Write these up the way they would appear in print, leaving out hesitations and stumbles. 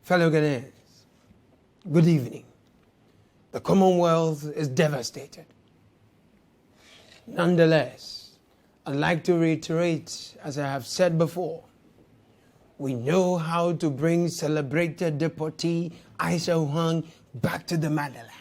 Fellow Ghanaians, good evening. The Commonwealth is devastated. Nonetheless, I'd like to reiterate, as I have said before, we know how to bring celebrated deportee Aisha Huang back to the motherland.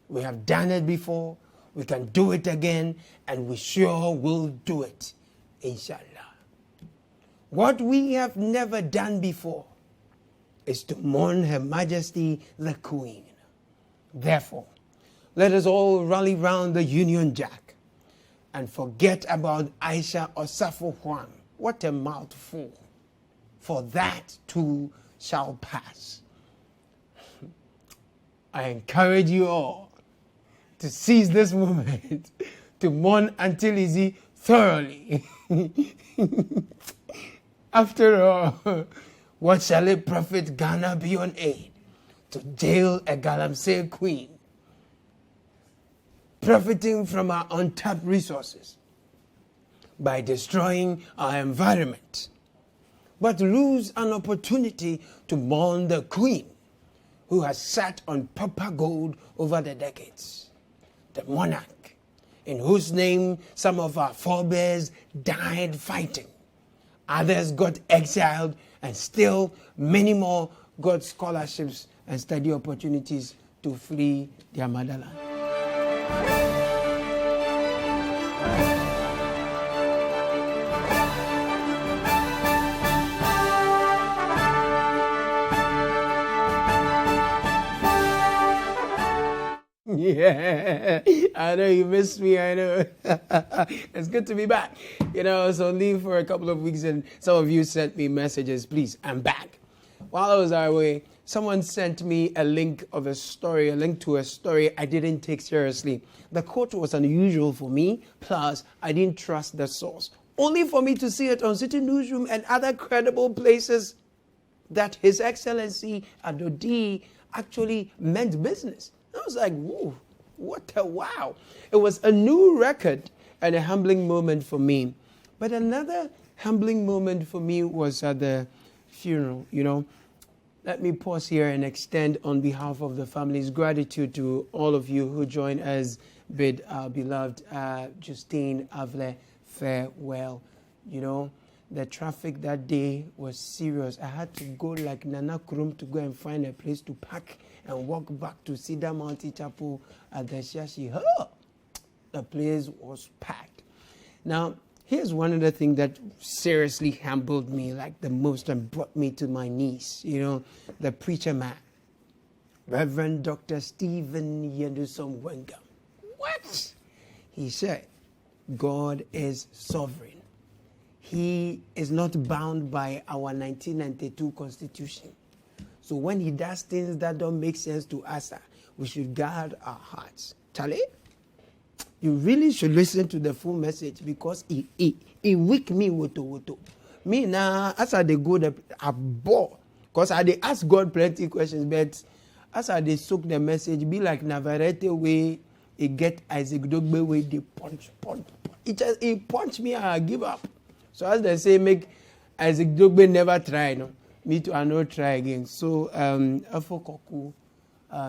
We have done it before, we can do it again, and we sure will do it, inshallah. What we have never done before is to mourn Her Majesty the Queen. Therefore, let us all rally round the Union Jack and forget about Aisha Osafo Huang. What a mouthful. For that too shall pass. I encourage you all to seize this moment to mourn Auntie Lizzie thoroughly. After all, what shall it profit Ghana beyond aid to jail a Galamsey queen, profiting from our untapped resources by destroying our environment, but lose an opportunity to mourn the queen who has sat on purple gold over the decades, the monarch in whose name some of our forebears died fighting, others got exiled, and still many more got scholarships and study opportunities to flee their motherland. Yeah, I know you missed me, I know. It's good to be back. You know, I was on leave for a couple of weeks and some of you sent me messages. Please, I'm back. While I was away, someone sent me a link to a story I didn't take seriously. The quote was unusual for me, plus I didn't trust the source. Only for me to see it on Citi Newsroom and other credible places that His Excellency Adodi actually meant business. I was like, whoa, what a wow. It was a new record and a humbling moment for me. But another humbling moment for me was at the funeral, you know. Let me pause here and extend on behalf of the family's gratitude to all of you who joined us, bid our beloved Justine Avle farewell. You know, the traffic that day was serious. I had to go like Nana Kurum to go and find a place to park and walk back to Cedar Mountain Chapel at the Shashi. The place was packed. Now, here's one of the things that seriously humbled me like the most and brought me to my knees. You know, the preacher man, Reverend Dr. Stephen Yedusom Wenga. What? He said, God is sovereign. He is not bound by our 1992 Constitution. So when he does things that don't make sense to us, we should guard our hearts. Charlie, you really should listen to the full message because it weak me woto. Me now, as I go I bore. Because I ask God plenty questions, but as I soak the message, be like Navarrete way, it get Isaac Dogbe way, they punch. It punch me and I give up. So as they say, make Isaac Dogbe never try, no. Me too, I no try again. So, afokoku,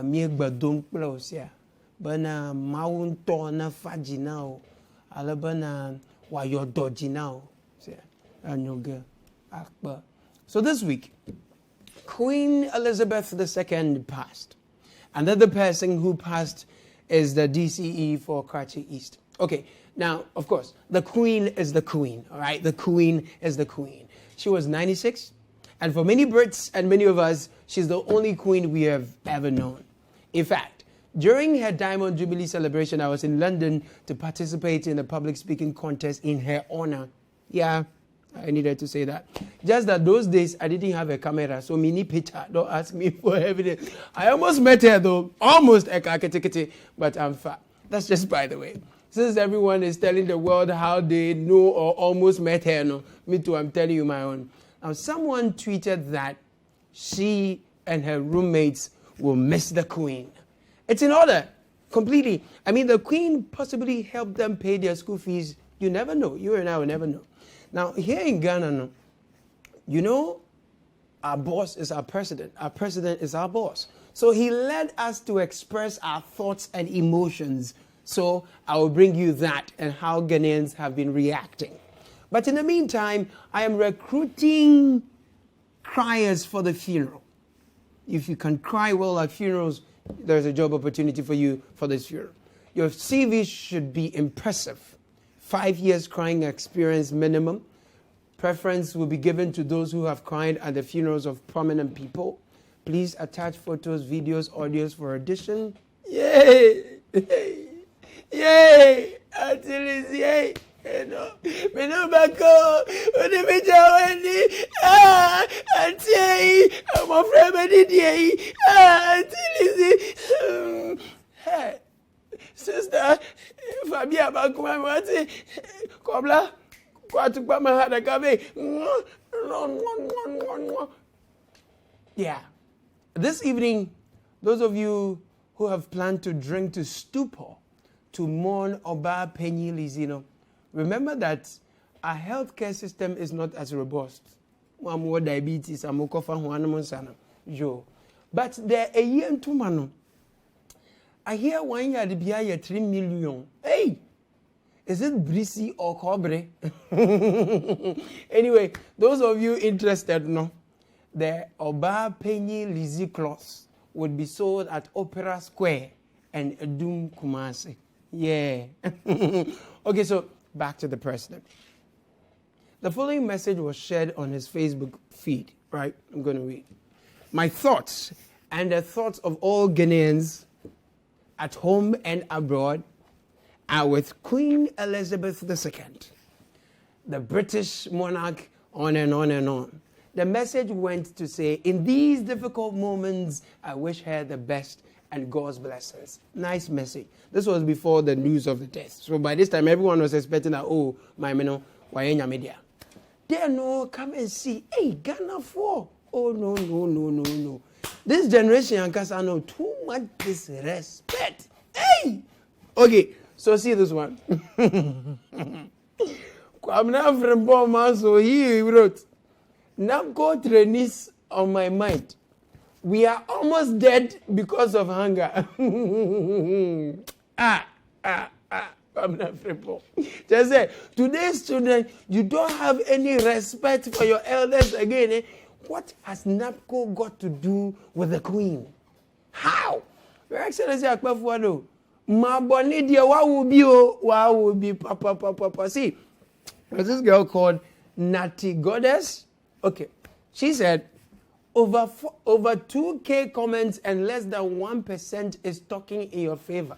mi gbadon plosia, bana maunto na faji now, alabana wa your dodgy now. So this week, Queen Elizabeth II passed. Another person who passed is the DCE for Karachi East. Okay, now, of course, the Queen is the Queen, all right? The Queen is the Queen. She was 96. And for many Brits and many of us, she's the only queen we have ever known. In fact, during her Diamond Jubilee celebration, I was in London to participate in a public speaking contest in her honor. Yeah, I needed to say that. Just that those days, I didn't have a camera, so mini picture. Don't ask me for evidence. I almost met her though, almost but I'm fat. That's just by the way. Since everyone is telling the world how they know or almost met her, no, me too, I'm telling you my own. Now, someone tweeted that she and her roommates will miss the Queen. It's in order, completely. I mean, the Queen possibly helped them pay their school fees. You never know. You and I will never know. Now, here in Ghana, you know, Our boss is our president. Our president is our boss. So he led us to express our thoughts and emotions. So I will bring you that and how Ghanaians have been reacting. But in the meantime, I am recruiting criers for the funeral. If you can cry well at funerals, there's a job opportunity for you for this funeral. Your CV should be impressive. 5 years crying experience minimum. Preference will be given to those who have cried at the funerals of prominent people. Please attach photos, videos, audios for audition. Yay! Yay! Until it's yay! Me no bako, odi me jawani. Auntie, I'm afraid I did yay. Until it's hey, sister, Fabia bakuma wati, kobla. Yeah. This evening, those of you who have planned to drink to stupor to mourn Oba Penny Lizino, remember that our healthcare system is not as robust. More diabetes, but there a year and 2 months. I hear 1 year to be 3 million. Hey! Is it Brisi or Cobre? Anyway, those of you interested, no, the Oba Penny Lizzie cloth would be sold at Opera Square and Edum Kumasi. Yeah. Okay, so back to the president. The following message was shared on his Facebook feed, right? I'm going to read. My thoughts and the thoughts of all Ghanaians at home and abroad are with Queen Elizabeth II, the British monarch, on and on and on. The message went to say, in these difficult moments, I wish her the best and God's blessings. Nice message. This was before the news of the death. So by this time, everyone was expecting that, oh, my meno, wayenya media. There no, come and see. Hey, Ghana 4. Oh, no. This generation, I know too much disrespect. Hey! Okay. So see this one. Kwamna from Boma, so he wrote, now go trainees on my mind. We are almost dead because of hunger. Kwamna Frempo. Just say, today's children, you don't have any respect for your elders again. Eh? What has NAPCO got to do with the Queen? How? Your Excellency Akpafuado. My bonny dear, what will be papa. See, there's this girl called Natty Goddess. Okay, she said over 2K comments and less than 1% is talking in your favor.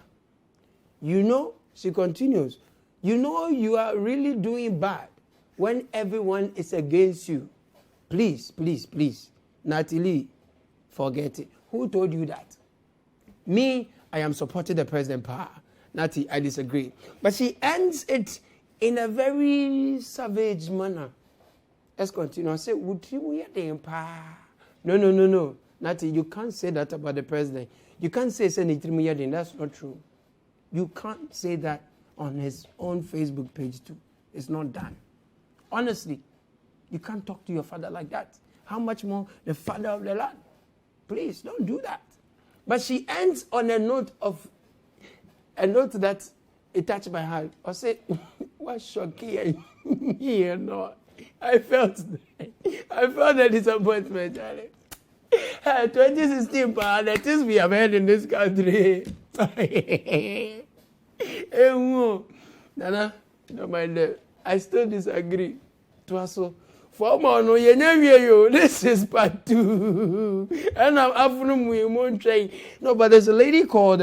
You know, she continues, you know you are really doing bad when everyone is against you. Please, Natalie, forget it. Who told you that? Me, I am supporting the president power. Natty, I disagree. But she ends it in a very savage manner. Let's continue. I say, would you hear the empire? No. Natty, you can't say that about the president. You can't say that's not true. You can't say that on his own Facebook page too. It's not done. Honestly, you can't talk to your father like that. How much more the father of the land? Please, don't do that. But she ends on a note that it touched my heart. I say, what shocking you know. I felt the disappointment, Charlie. 2016, the things we have heard in this country. Nana, no mind. I still disagree. This is part 2. And I'm after we won't try. No, but there's a lady called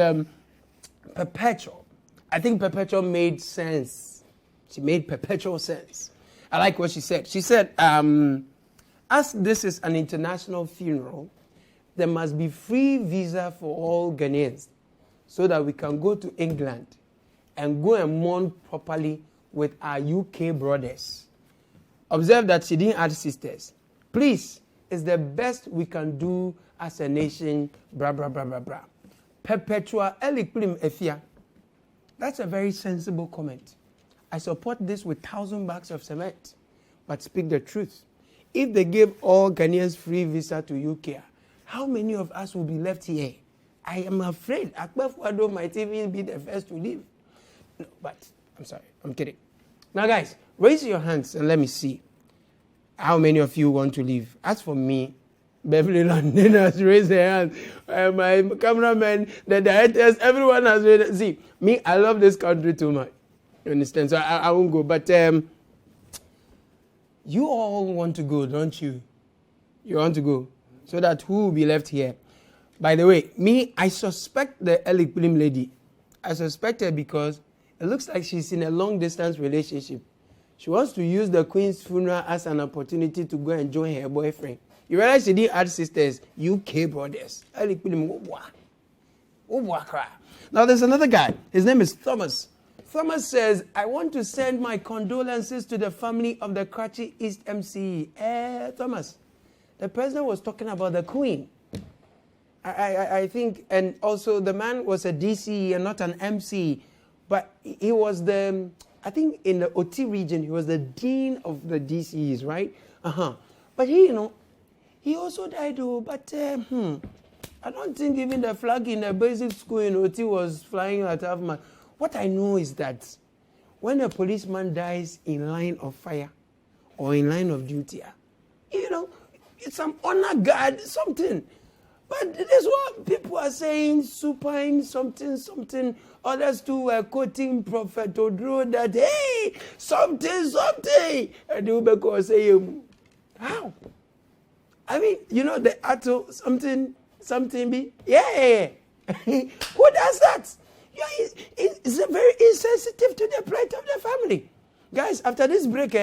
Perpetual. I think Perpetual made sense. She made perpetual sense. I like what she said. She said, as this is an international funeral, there must be free visa for all Ghanaians so that we can go to England and go and mourn properly with our UK brothers. Observe that she didn't add sisters. Please, it's the best we can do as a nation, blah. Perpetua eliklim efia. That's a very sensible comment. I support this with 1,000 bags of cement. But speak the truth. if they give all Ghanaians free visa to UK, how many of us will be left here? I am afraid Akpefo-Addo might even be the first to leave. No, but I'm sorry, I'm kidding. Now, guys, raise your hands and let me see how many of you want to leave. As for me, Beverly London has raised their hands. My cameraman, the directors, everyone has raised. See, me, I love this country too much. You understand? So I won't go. But you all want to go, don't you? You want to go. So that who will be left here? By the way, me, I suspect the Elikpilim lady. I suspect her because it looks like she's in a long-distance relationship. She wants to use the Queen's funeral as an opportunity to go and join her boyfriend. You realize she didn't add sisters, UK brothers. Now there's another guy. His name is Thomas. Thomas says, I want to send my condolences to the family of the Karachi East MC. Thomas, the president was talking about the Queen. I think, and also the man was a DC and not an MC, but he was I think in the OT region, he was the dean of the DCs, right? But he also died, but I don't think even the flag in the basic school in OT was flying at half mast. What I know is that when a policeman dies in line of fire or in line of duty, it's some honor guard, something. But this is what people are saying, supine, something. Others too were quoting Prophet Odro that, hey, something. And the Ubeko was saying, how? I mean, the Ato, something be? Yeah. Who does that? Yeah, it's very insensitive to the plight of the family. Guys, after this break,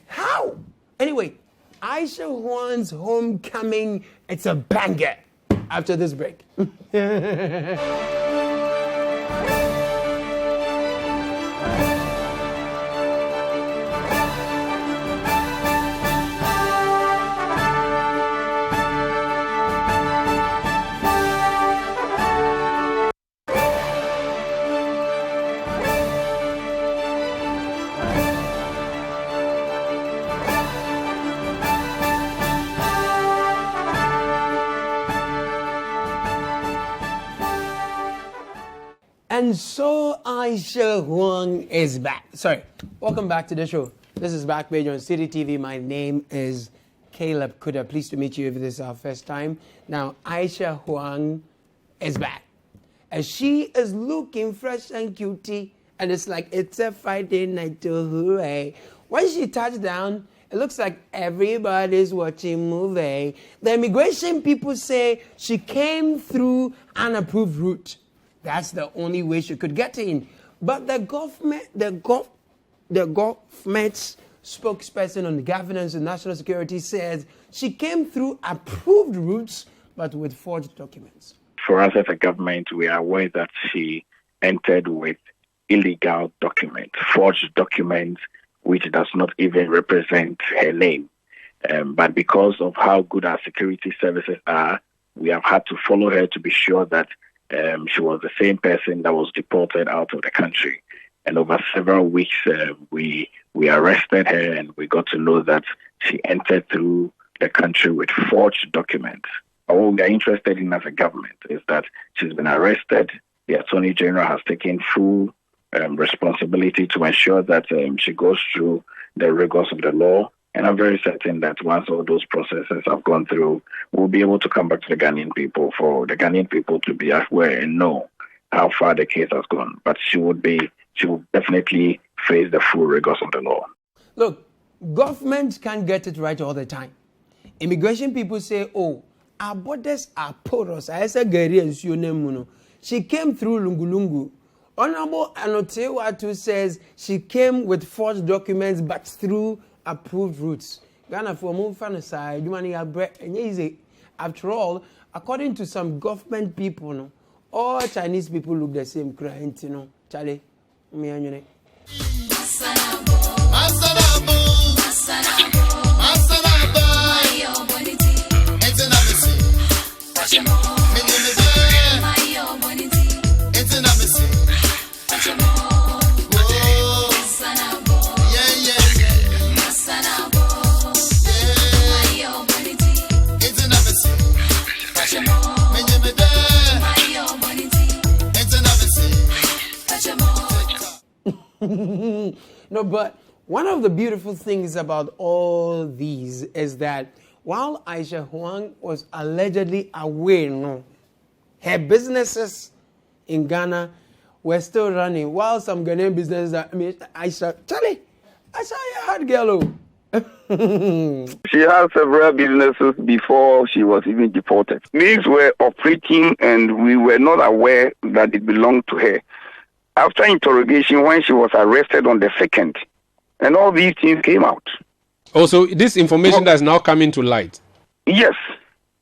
how? Anyway, Aisha Huang's homecoming, it's a banger after this break. And so Aisha Huang is back. Sorry, welcome back to the show. This is Backpage on Citi TV. My name is Caleb Kuda. Pleased to meet you if this is our first time. Now, Aisha Huang is back. And she is looking fresh and cutie. And it's like it's a Friday night to hooray. When she touched down, it looks like everybody's watching movie. The immigration people say she came through unapproved route. That's the only way she could get in. But the government's spokesperson on the governance and national security says she came through approved routes, but with forged documents. For us as a government, we are aware that she entered with illegal documents, forged documents, which does not even represent her name. But because of how good our security services are, we have had to follow her to be sure that she was the same person that was deported out of the country. And over several weeks, we arrested her and we got to know that she entered through the country with forged documents. What we are interested in as a government is that she's been arrested. The Attorney General has taken full responsibility to ensure that she goes through the rigors of the law. And I'm very certain that once all those processes have gone through, we'll be able to come back to the Ghanaian people for the Ghanaian people to be aware and know how far the case has gone. But she will definitely face the full rigors of the law. Look, government can't get it right all the time. Immigration people say, oh, our borders are porous. She came through Lungu. Honorable Anotewa says she came with forged documents but through approved routes. Ghana for move fan aside, easy. After all, according to some government people, all Chinese people look the same. Charlie, me No, but one of the beautiful things about all these is that while Aisha Huang was allegedly away, no, her businesses in Ghana were still running, while some Ghanaian businesses, Aisha, Charlie, I saw you hard girl. She had several businesses before she was even deported. These were operating and we were not aware that it belonged to her. After interrogation, when she was arrested on the 2nd, and all these things came out. Also, this information that's now coming to light. Yes.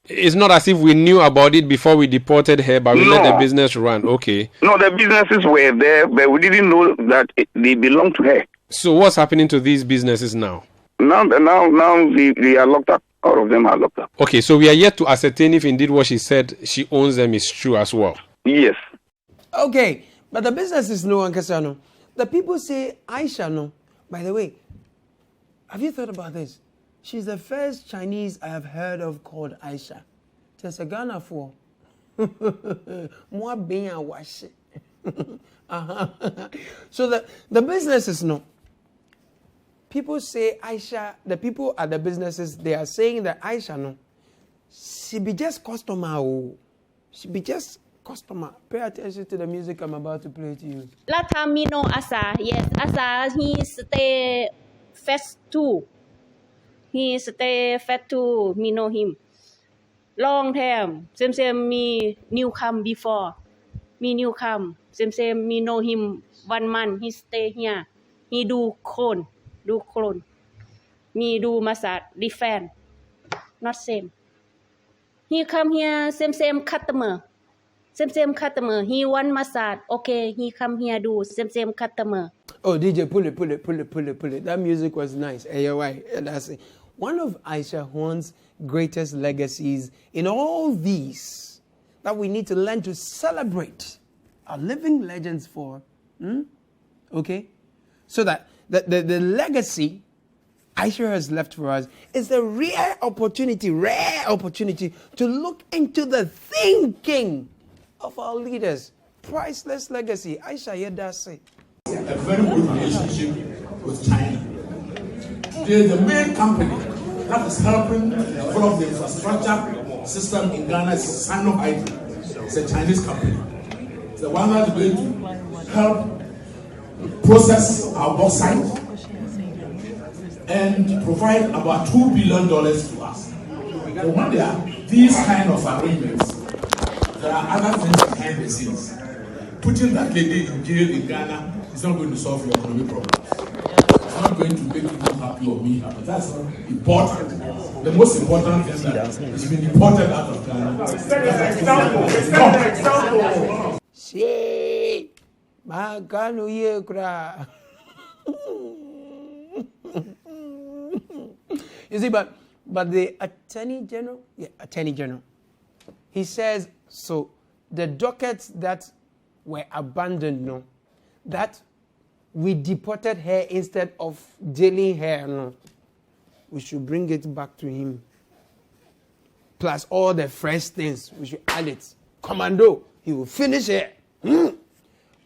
It's not as if we knew about it before we deported her, but we let the business run. Okay. No, the businesses were there, but we didn't know that they belonged to her. So what's happening to these businesses now? Now they are locked up. All of them are locked up. Okay, so we are yet to ascertain if indeed what she said she owns them is true as well. Yes. Okay, but the businesses no one can no. The people say Aisha no. By the way, have you thought about this? She's the first Chinese I have heard of called Aisha. There's a Ghana for more being a wash. So the businesses no. People say Aisha, the people at the businesses, they are saying that Aisha no, she be just customer. Oh. She be just customer. Pay attention to the music I'm about to play to you. Last time me know Asa, yes, Asa he stay fast too. He stay fat too. Me know him. Long time. Same me new come before. Me new come. Same me know him 1 month. He stay here. He do clone. Me do massage. Defend. Not same. He come here. Same customer. Same customer. He want massage. Okay. He come here do same customer. Oh, DJ, pull it. That music was nice. Hey, why? That's it. One of Aisha Huang's greatest legacies in all these that we need to learn to celebrate are living legends for. Okay? So that the legacy Aisha has left for us is a rare opportunity to look into the thinking of our leaders. Priceless legacy. Aisha, yeah, that's it. A very good relationship with China. They're the main company that is helping develop the infrastructure system in Ghana. Is Sino Hydro. It's a Chinese company. It's the one that's going to help process our bauxite and provide about $2 billion to us. But when there are these kind of arrangements, there are other things behind the scenes. Putting that lady in jail in Ghana is not going to solve your economic problems. It's not going to make you happy or me happy. That's not important. The most important thing that is being imported out of Ghana. Shit. Magano ye kra. You see, but the Attorney General, he says, so the dockets that were abandoned, no, that we deported her instead of jailing her, no, we should bring it back to him. Plus all the fresh things, we should add it. Commando, he will finish it.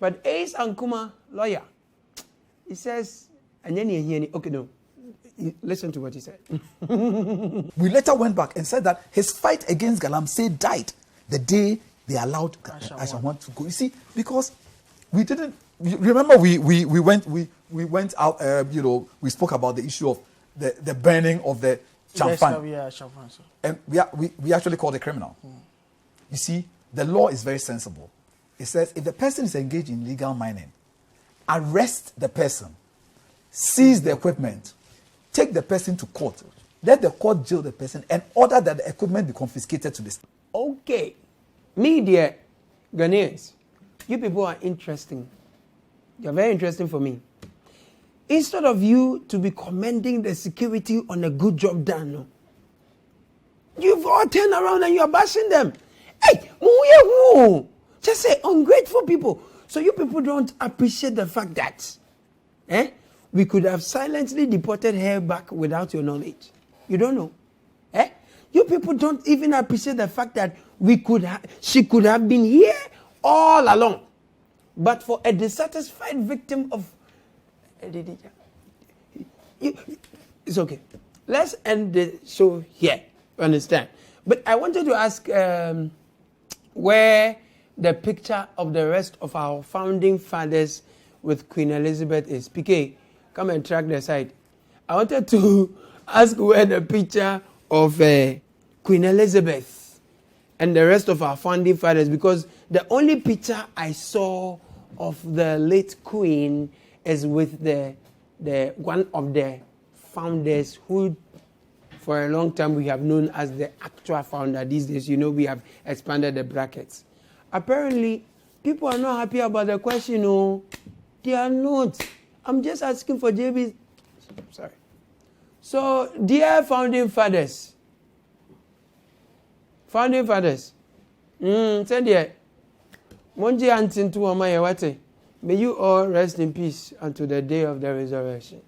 But Ace Ankuma, lawyer, he says, and then okay, no. Listen to what he said. We later went back and said that his fight against Galamsey died the day they allowed Aisha Huang to go. You see, because we didn't remember we went out. We spoke about the issue of the burning of the champagne. And we actually called a criminal. You see, the law is very sensible. It says if the person is engaged in illegal mining, arrest the person, seize the equipment, take the person to court, let the court jail the person, and order that the equipment be confiscated to the state. Okay. Media, Ghanaians, you people are interesting. You're very interesting for me. Instead of you to be commending the security on a good job done, no, you've all turned around and you're bashing them. Hey, just say ungrateful people. So you people don't appreciate the fact that we could have silently deported her back without your knowledge. You don't know. You people don't even appreciate the fact that she could have been here all along. But for a dissatisfied victim of It's okay. Let's end the show here. Understand? But I wanted to ask where the picture of the rest of our founding fathers with Queen Elizabeth is. PK, come and track the side. I wanted to ask where the picture of Queen Elizabeth and the rest of our founding fathers, because the only picture I saw of the late Queen is with the one of the founders who for a long time we have known as the actual founder. These days, we have expanded the brackets. Apparently, people are not happy about the question. No, they are not. I'm just asking for JB. Sorry. So, dear founding fathers, say there, Monji Antin to Omayawate, may you all rest in peace until the day of the resurrection.